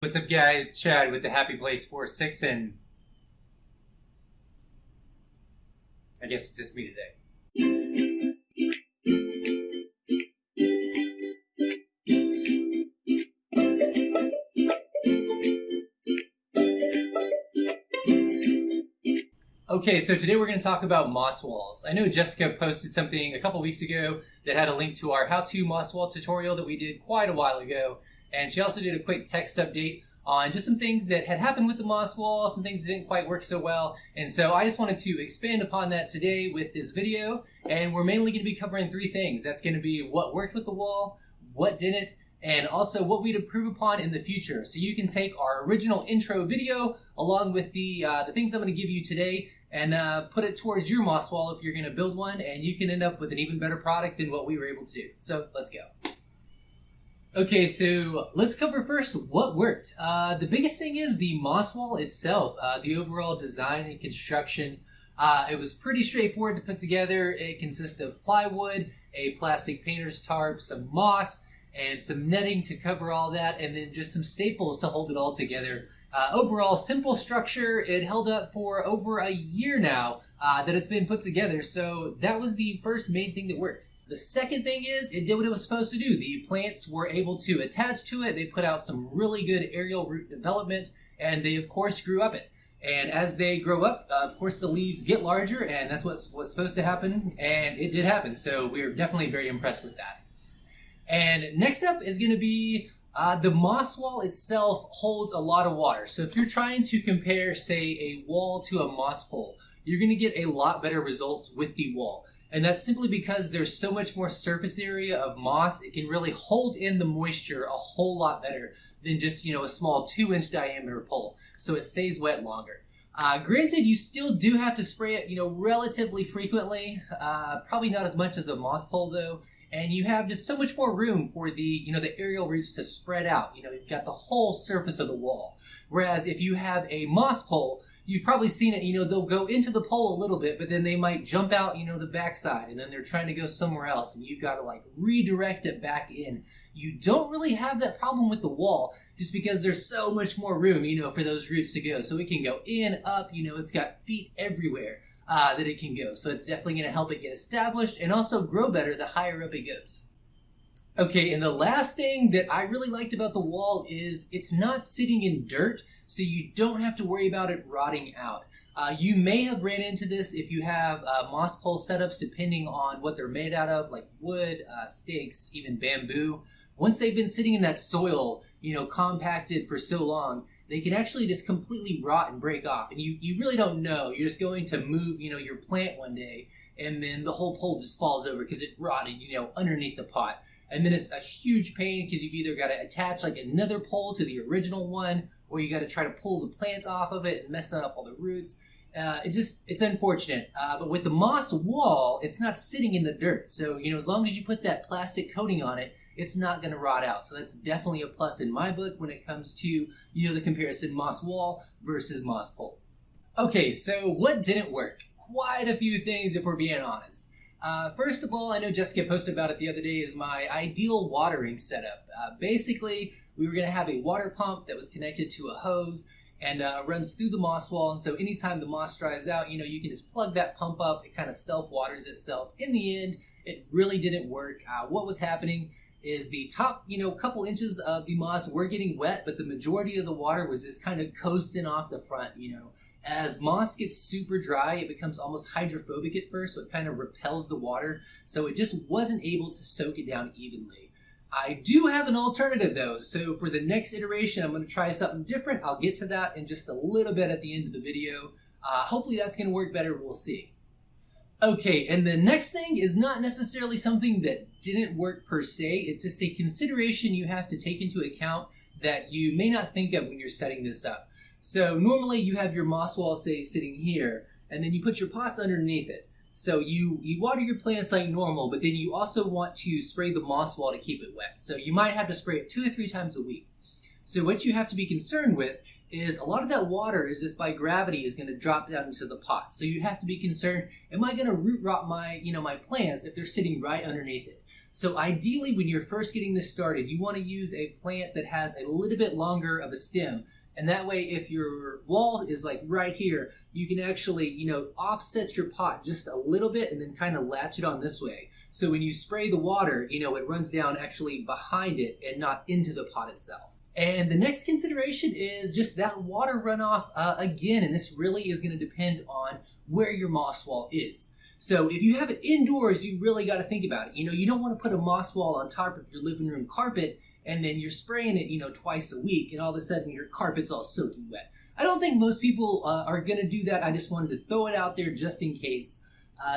What's up, guys? Chad with the Happy Place 46, and I guess it's just me today. Okay, so today we're going to talk about moss walls. I know Jessica posted something a couple weeks ago that had a link to our how-to moss wall tutorial that we did quite a while ago, and she also did a quick text update on just some things that had happened with the moss wall, some things that didn't quite work so well, and so I just wanted to expand upon that today with this video, and we're mainly going to be covering three things. That's going to be what worked with the wall, what didn't, and also what we'd improve upon in the future. So you can take our original intro video along with the things I'm going to give you today and put it towards your moss wall if you're going to build one, and you can end up with an even better product than what we were able to do. So let's go. Okay, so let's cover first what worked. The biggest thing is the moss wall itself, the overall design and construction. It was pretty straightforward to put together. It consists of plywood, a plastic painter's tarp, some moss, and some netting to cover all that, and then just some staples to hold it all together. Overall, simple structure. It held up for over a year now that it's been put together, so that was the first main thing that worked. The second thing is it did what it was supposed to do. The plants were able to attach to it. They put out some really good aerial root development, and they, of course, grew up it. And as they grow up, of course, the leaves get larger, and that's what's supposed to happen, and it did happen, so we're definitely very impressed with that. And next up is going to be the moss wall itself holds a lot of water. So if you're trying to compare, say, a wall to a moss pole, you're going to get a lot better results with the wall. And that's simply because there's so much more surface area of moss, it can really hold in the moisture a whole lot better than just, a small 2-inch diameter pole. So it stays wet longer. Granted, you still do have to spray it, relatively frequently. Probably not as much as a moss pole, though. And you have just so much more room for the, the aerial roots to spread out. You've got the whole surface of the wall. Whereas if you have a moss pole, you've probably seen it, they'll go into the pole a little bit, but then they might jump out, the backside, and then they're trying to go somewhere else, and you've got to, redirect it back in. You don't really have that problem with the wall, just because there's so much more room, for those roots to go. So it can go in, up, it's got feet everywhere. That it can go. So it's definitely going to help it get established and also grow better the higher up it goes. Okay, and the last thing that I really liked about the wall is it's not sitting in dirt, so you don't have to worry about it rotting out. You may have ran into this if you have moss pole setups, depending on what they're made out of, like wood, stakes, even bamboo. Once they've been sitting in that soil, compacted for so long, they can actually just completely rot and break off. And you really don't know. You're just going to move, your plant one day, and then the whole pole just falls over because it rotted, underneath the pot. And then it's a huge pain because you've either got to attach another pole to the original one, or you got to try to pull the plants off of it and mess up all the roots. It's unfortunate. But with the moss wall, it's not sitting in the dirt. So, as long as you put that plastic coating on it, it's not going to rot out. So that's definitely a plus in my book when it comes to, the comparison moss wall versus moss pole. Okay, so what didn't work? Quite a few things if we're being honest. First of all, I know Jessica posted about it the other day, is my ideal watering setup. Basically, we were going to have a water pump that was connected to a hose and runs through the moss wall. And so anytime the moss dries out, you can just plug that pump up. It kind of self-waters itself. In the end, it really didn't work. What was happening is the top, couple inches of the moss were getting wet, but the majority of the water was just kind of coasting off the front, As moss gets super dry, it becomes almost hydrophobic at first, so it kind of repels the water, so it just wasn't able to soak it down evenly. I do have an alternative, though, so for the next iteration, I'm going to try something different. I'll get to that in just a little bit at the end of the video. Hopefully that's going to work better. We'll see. Okay, and the next thing is not necessarily something that didn't work per se. It's just a consideration you have to take into account that you may not think of when you're setting this up. So normally you have your moss wall, say, sitting here, and then you put your pots underneath it. So you water your plants like normal, but then you also want to spray the moss wall to keep it wet. So you might have to spray it 2 or 3 times a week. So what you have to be concerned with is a lot of that water is just by gravity is going to drop down into the pot. So you have to be concerned, am I going to root rot my, my plants if they're sitting right underneath it? So ideally, when you're first getting this started, you want to use a plant that has a little bit longer of a stem. And that way, if your wall is like right here, you can actually, offset your pot just a little bit and then kind of latch it on this way. So when you spray the water, it runs down actually behind it and not into the pot itself. And the next consideration is just that water runoff again, and this really is going to depend on where your moss wall is. So if you have it indoors, you really got to think about it. You don't want to put a moss wall on top of your living room carpet and then you're spraying it, twice a week, and all of a sudden your carpet's all soaking wet. I don't think most people are going to do that. I just wanted to throw it out there just in case.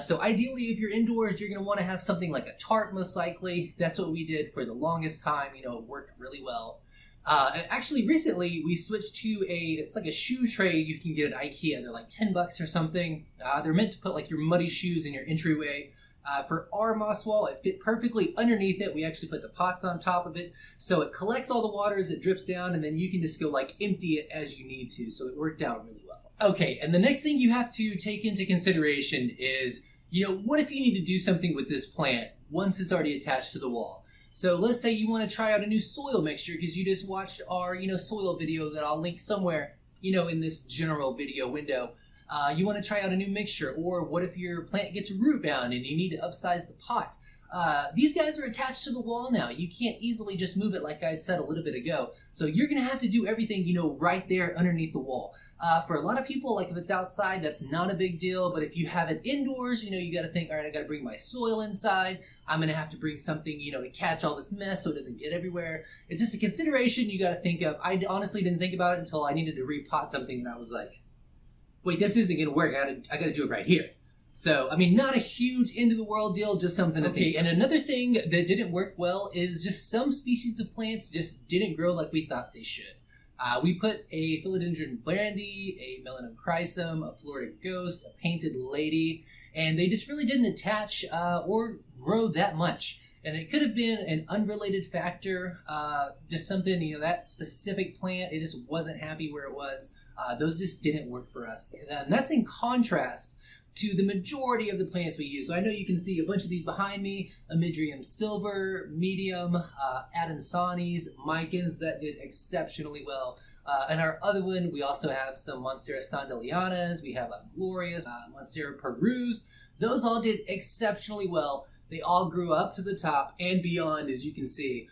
So ideally, if you're indoors, you're going to want to have something like a tarp, most likely. That's what we did for the longest time. It worked really well. Actually, recently, we switched to it's like a shoe tray you can get at IKEA. They're like $10 or something. They're meant to put like your muddy shoes in your entryway. For our moss wall, it fit perfectly underneath it. We actually put the pots on top of it. So it collects all the water as it drips down, and then you can just go like empty it as you need to. So it worked out really well. Okay, and the next thing you have to take into consideration is, what if you need to do something with this plant once it's already attached to the wall? So let's say you want to try out a new soil mixture because you just watched our, soil video that I'll link somewhere, in this general video window. You want to try out a new mixture, or what if your plant gets root bound and you need to upsize the pot? These guys are attached to the wall now. You can't easily just move it like I had said a little bit ago. So you're going to have to do everything, right there underneath the wall. For a lot of people, like if it's outside, that's not a big deal. But if you have it indoors, you got to think, all right, I got to bring my soil inside. I'm going to have to bring something, to catch all this mess so it doesn't get everywhere. It's just a consideration you got to think of. I honestly didn't think about it until I needed to repot something, and I was like, wait, this isn't going to work. I got to do it right here. So, not a huge end of the world deal, just something to think. And another thing that didn't work well is just some species of plants just didn't grow like we thought they should. We put a Philodendron brandy, a Melanum chrysum, a Florida ghost, a painted lady, and they just really didn't attach or grow that much. And it could have been an unrelated factor, just something, that specific plant, it just wasn't happy where it was. Those just didn't work for us. And that's in contrast to the majority of the plants we use. So I know you can see a bunch of these behind me: Amydriums silver, medium, Adansanis, Micans that did exceptionally well. And our other one, we also have some Monsteras stondelianas, we have a glorious Monstera perus. Those all did exceptionally well. They all grew up to the top and beyond, as you can see.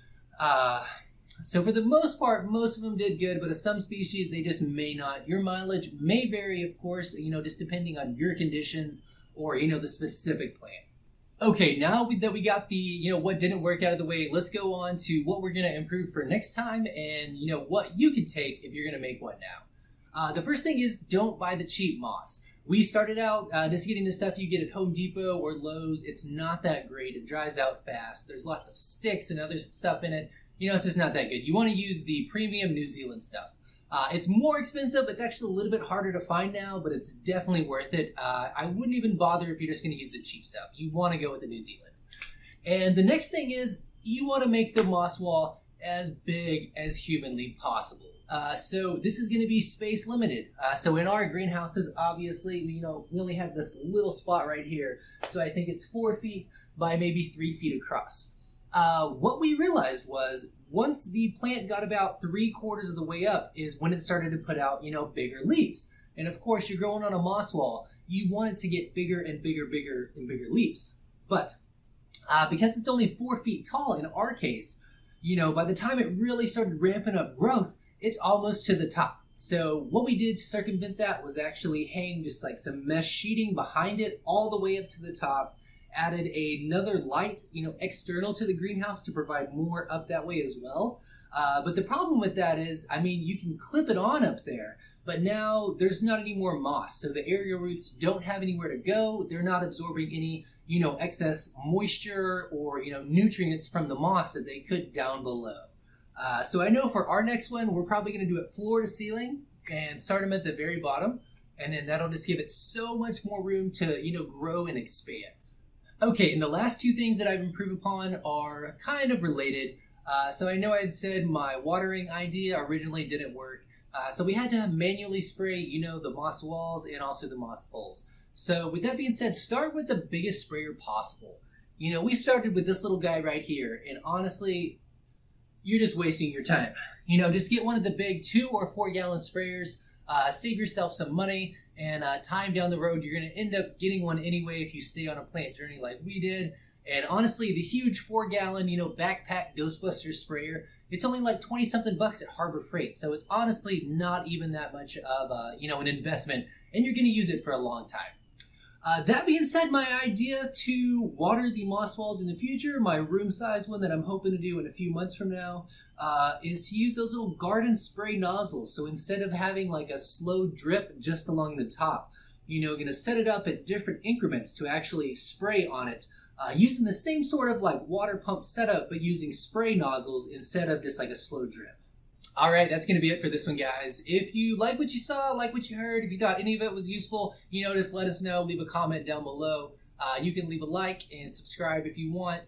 So for the most part, most of them did good, but of some species, they just may not. Your mileage may vary, of course, just depending on your conditions or, the specific plant. Okay, now that we got the, what didn't work out of the way, let's go on to what we're going to improve for next time and, what you can take if you're going to make one now. The first thing is don't buy the cheap moss. We started out just getting the stuff you get at Home Depot or Lowe's. It's not that great. It dries out fast. There's lots of sticks and other stuff in it. It's just not that good. You want to use the premium New Zealand stuff. It's more expensive. It's actually a little bit harder to find now, but it's definitely worth it. I wouldn't even bother if you're just going to use the cheap stuff. You want to go with the New Zealand. And the next thing is you want to make the moss wall as big as humanly possible. So this is going to be space limited. So in our greenhouses, obviously, we only have this little spot right here. So I think it's 4 feet by maybe 3 feet across. What we realized was once the plant got about 3/4 of the way up is when it started to put out, bigger leaves. And of course, you're growing on a moss wall. You want it to get bigger and bigger leaves. But because it's only 4 feet tall in our case, by the time it really started ramping up growth, it's almost to the top. So what we did to circumvent that was actually hang just like some mesh sheeting behind it all the way up to the top. Added another light, external to the greenhouse to provide more up that way as well. But the problem with that is, you can clip it on up there, but now there's not any more moss. So the aerial roots don't have anywhere to go. They're not absorbing any, excess moisture or, nutrients from the moss that they could down below. So I know for our next one, we're probably going to do it floor to ceiling and start them at the very bottom. And then that'll just give it so much more room to, grow and expand. Okay, and the last two things that I've improved upon are kind of related. So I know I had said my watering idea originally didn't work. So we had to manually spray, the moss walls and also the moss poles. So with that being said, start with the biggest sprayer possible. You know, we started with this little guy right here, and honestly, you're just wasting your time. You know, just get one of the big 2 or 4 gallon sprayers, save yourself some money, and time down the road, you're going to end up getting one anyway if you stay on a plant journey like we did. And honestly, the huge 4 gallon, backpack Ghostbuster sprayer, it's only like 20 something bucks at Harbor Freight. So it's honestly not even that much of an investment, and you're going to use it for a long time. That being said, my idea to water the moss walls in the future, my room size one that I'm hoping to do in a few months from now, is to use those little garden spray nozzles. So instead of having like a slow drip just along the top, going to set it up at different increments to actually spray on it, using the same sort of like water pump setup, but using spray nozzles instead of just like a slow drip. All right, that's going to be it for this one, guys. If you like what you saw, like what you heard, if you thought any of it was useful, just let us know. Leave a comment down below. You can leave a like and subscribe if you want.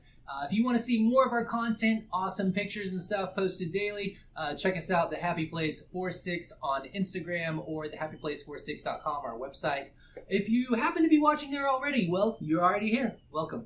If you want to see more of our content, awesome pictures and stuff posted daily, check us out, The Happy Place 46 on Instagram or thehappyplace46.com, our website. If you happen to be watching there already, well, you're already here. Welcome.